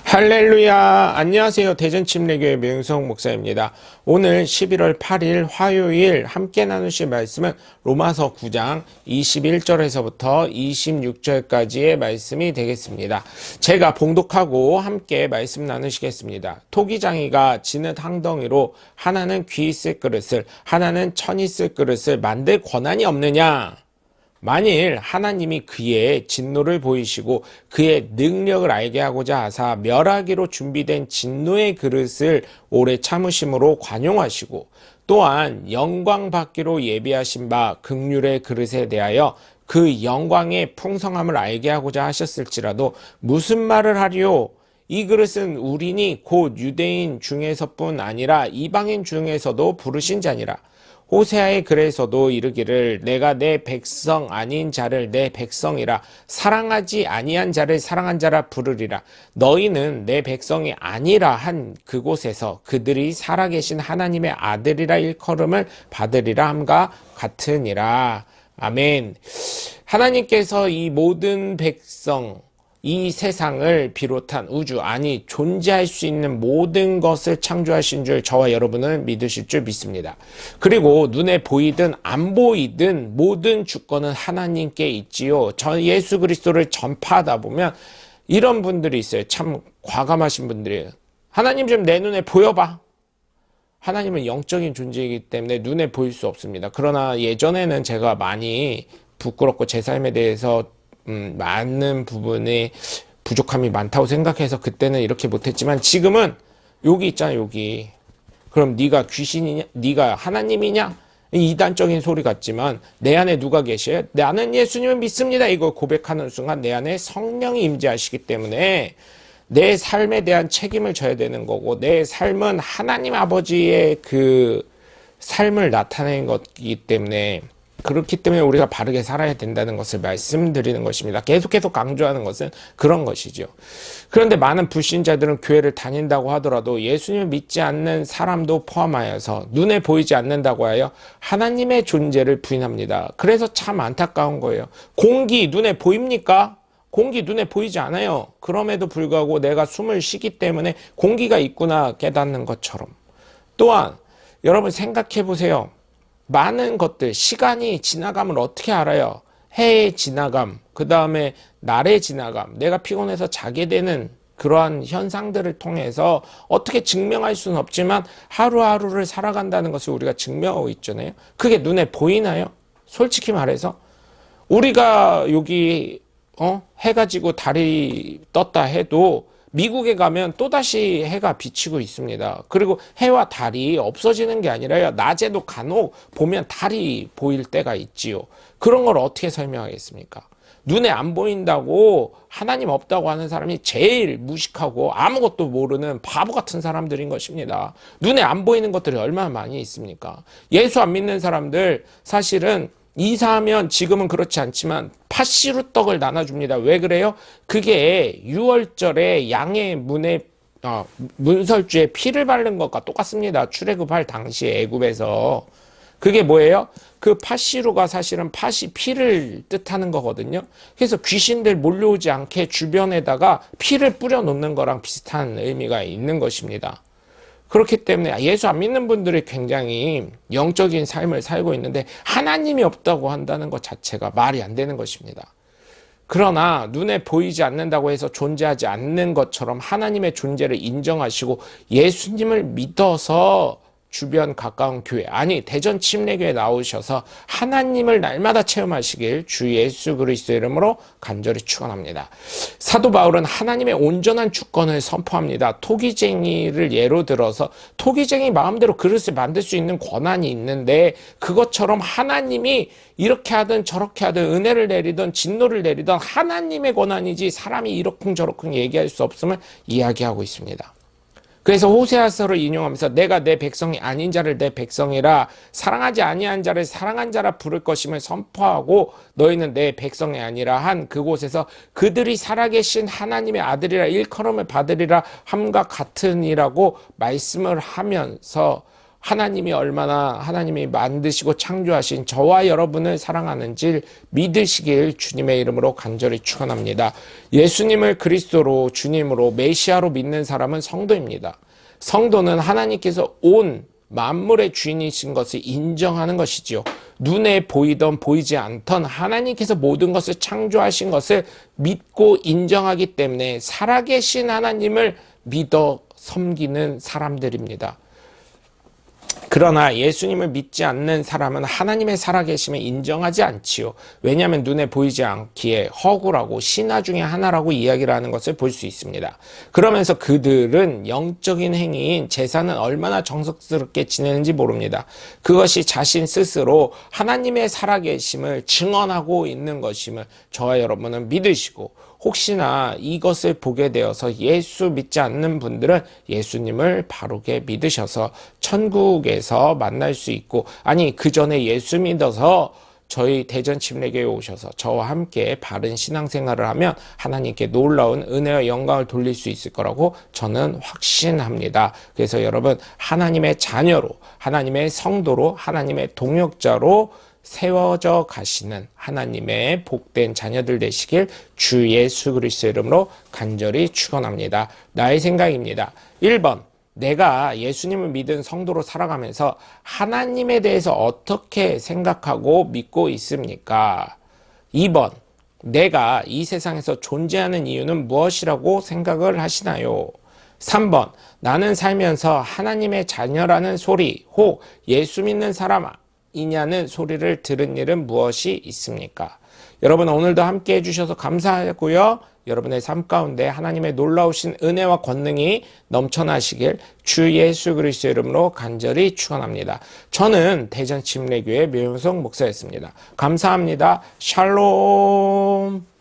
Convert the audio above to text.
할렐루야. 안녕하세요. 대전침례교회 명성 목사입니다. 오늘 11월 8일 화요일 함께 나누실 말씀은 로마서 9장 21절에서부터 26절까지의 말씀이 되겠습니다. 제가 봉독하고 함께 말씀 나누시겠습니다. 토기장이가 지는 항덩이로 하나는 귀 있을 그릇을 하나는 천 있을 그릇을 만들 권한이 없느냐? 만일 하나님이 그의 진노를 보이시고 그의 능력을 알게 하고자 하사 멸하기로 준비된 진노의 그릇을 오래 참으심으로 관용하시고 또한 영광 받기로 예비하신 바 긍휼의 그릇에 대하여 그 영광의 풍성함을 알게 하고자 하셨을지라도 무슨 말을 하리요? 이 그릇은 우리니 곧 유대인 중에서뿐 아니라 이방인 중에서도 부르신 자니라. 호세아의 글에서도 이르기를 내가 내 백성 아닌 자를 내 백성이라 사랑하지 아니한 자를 사랑한 자라 부르리라. 너희는 내 백성이 아니라 한 그곳에서 그들이 살아계신 하나님의 아들이라 일컬음을 받으리라 함과 같으니라. 아멘. 하나님께서 이 모든 백성, 이 세상을 비롯한 우주, 아니 존재할 수 있는 모든 것을 창조하신 줄 저와 여러분은 믿으실 줄 믿습니다. 그리고 눈에 보이든 안 보이든 모든 주권은 하나님께 있지요. 예수 그리스도를 전파하다 보면 이런 분들이 있어요. 참 과감하신 분들이에요. 하나님 좀 내 눈에 보여봐. 하나님은 영적인 존재이기 때문에 눈에 보일 수 없습니다. 그러나 예전에는 제가 많이 부끄럽고 제 삶에 대해서 많은 부분에 부족함이 많다고 생각해서 그때는 이렇게 못했지만 지금은 여기 있잖아, 여기. 그럼 네가 귀신이냐? 네가 하나님이냐? 이단적인 소리 같지만 내 안에 누가 계셔요? 나는 예수님을 믿습니다. 이걸 고백하는 순간 내 안에 성령이 임재하시기 때문에 내 삶에 대한 책임을 져야 되는 거고, 내 삶은 하나님 아버지의 그 삶을 나타내는 것이기 때문에, 그렇기 때문에 우리가 바르게 살아야 된다는 것을 말씀드리는 것입니다. 계속해서 강조하는 것은 그런 것이죠. 그런데 많은 불신자들은 교회를 다닌다고 하더라도 예수님을 믿지 않는 사람도 포함하여서 눈에 보이지 않는다고 하여 하나님의 존재를 부인합니다. 그래서 참 안타까운 거예요. 공기 눈에 보입니까? 공기 눈에 보이지 않아요. 그럼에도 불구하고 내가 숨을 쉬기 때문에 공기가 있구나 깨닫는 것처럼. 또한 여러분 생각해 보세요. 많은 것들, 시간이 지나감을 어떻게 알아요? 해의 지나감, 그 다음에 날의 지나감, 내가 피곤해서 자게 되는 그러한 현상들을 통해서 어떻게 증명할 수는 없지만 하루하루를 살아간다는 것을 우리가 증명하고 있잖아요. 그게 눈에 보이나요? 솔직히 말해서 우리가 여기 해가 지고 달이 떴다 해도 미국에 가면 또다시 해가 비치고 있습니다. 그리고 해와 달이 없어지는 게 아니라요. 낮에도 간혹 보면 달이 보일 때가 있지요. 그런 걸 어떻게 설명하겠습니까? 눈에 안 보인다고 하나님 없다고 하는 사람이 제일 무식하고 아무것도 모르는 바보 같은 사람들인 것입니다. 눈에 안 보이는 것들이 얼마나 많이 있습니까? 예수 안 믿는 사람들 사실은 이사하면 지금은 그렇지 않지만 팥시루 떡을 나눠줍니다. 왜 그래요? 그게 유월절에 양의 문설주에 피를 바른 것과 똑같습니다. 출애굽할 당시에 애굽에서. 그게 뭐예요? 그 팥시루가 사실은 팥이 피를 뜻하는 거거든요. 그래서 귀신들 몰려오지 않게 주변에다가 피를 뿌려 놓는 거랑 비슷한 의미가 있는 것입니다. 그렇기 때문에 예수 안 믿는 분들이 굉장히 영적인 삶을 살고 있는데 하나님이 없다고 한다는 것 자체가 말이 안 되는 것입니다. 그러나 눈에 보이지 않는다고 해서 존재하지 않는 것처럼 하나님의 존재를 인정하시고 예수님을 믿어서 주변 가까운 교회, 아니 대전 침례교회 나오셔서 하나님을 날마다 체험하시길 주 예수 그리스도의 이름으로 간절히 축원합니다. 사도 바울은 하나님의 온전한 주권을 선포합니다. 토기쟁이를 예로 들어서 토기쟁이 마음대로 그릇을 만들 수 있는 권한이 있는데 그것처럼 하나님이 이렇게 하든 저렇게 하든 은혜를 내리든 진노를 내리든 하나님의 권한이지 사람이 이러쿵저러쿵 얘기할 수 없음을 이야기하고 있습니다. 그래서 호세아서를 인용하면서 내가 내 백성이 아닌 자를 내 백성이라 사랑하지 아니한 자를 사랑한 자라 부를 것임을 선포하고 너희는 내 백성이 아니라 한 그곳에서 그들이 살아계신 하나님의 아들이라 일컬음을 받으리라 함과 같으니라고 말씀을 하면서 하나님이 얼마나 하나님이 만드시고 창조하신 저와 여러분을 사랑하는지 믿으시길 주님의 이름으로 간절히 축원합니다. 예수님을 그리스도로 주님으로 메시아로 믿는 사람은 성도입니다. 성도는 하나님께서 온 만물의 주인이신 것을 인정하는 것이지요. 눈에 보이던 보이지 않던 하나님께서 모든 것을 창조하신 것을 믿고 인정하기 때문에 살아계신 하나님을 믿어 섬기는 사람들입니다. 그러나 예수님을 믿지 않는 사람은 하나님의 살아계심을 인정하지 않지요. 왜냐하면 눈에 보이지 않기에 허구라고 신화 중에 하나라고 이야기를 하는 것을 볼 수 있습니다. 그러면서 그들은 영적인 행위인 제사는 얼마나 정성스럽게 지내는지 모릅니다. 그것이 자신 스스로 하나님의 살아계심을 증언하고 있는 것임을 저와 여러분은 믿으시고, 혹시나 이것을 보게 되어서 예수 믿지 않는 분들은 예수님을 바르게 믿으셔서 천국에서 만날 수 있고, 아니 그 전에 예수 믿어서 저희 대전 침례교회에 오셔서 저와 함께 바른 신앙생활을 하면 하나님께 놀라운 은혜와 영광을 돌릴 수 있을 거라고 저는 확신합니다. 그래서 여러분, 하나님의 자녀로, 하나님의 성도로, 하나님의 동역자로 세워져 가시는 하나님의 복된 자녀들 되시길 주 예수 그리스도의 이름으로 간절히 축원합니다. 나의 생각입니다. 1번, 내가 예수님을 믿은 성도로 살아가면서 하나님에 대해서 어떻게 생각하고 믿고 있습니까? 2번, 내가 이 세상에서 존재하는 이유는 무엇이라고 생각을 하시나요? 3번, 나는 살면서 하나님의 자녀라는 소리, 혹 예수 믿는 사람 이냐는 소리를 들은 일은 무엇이 있습니까? 여러분, 오늘도 함께 해주셔서 감사하고요. 여러분의 삶 가운데 하나님의 놀라우신 은혜와 권능이 넘쳐나시길 주 예수 그리스도의 이름으로 간절히 축원합니다. 저는 대전 침례교회 묘영석 목사였습니다. 감사합니다. 샬롬.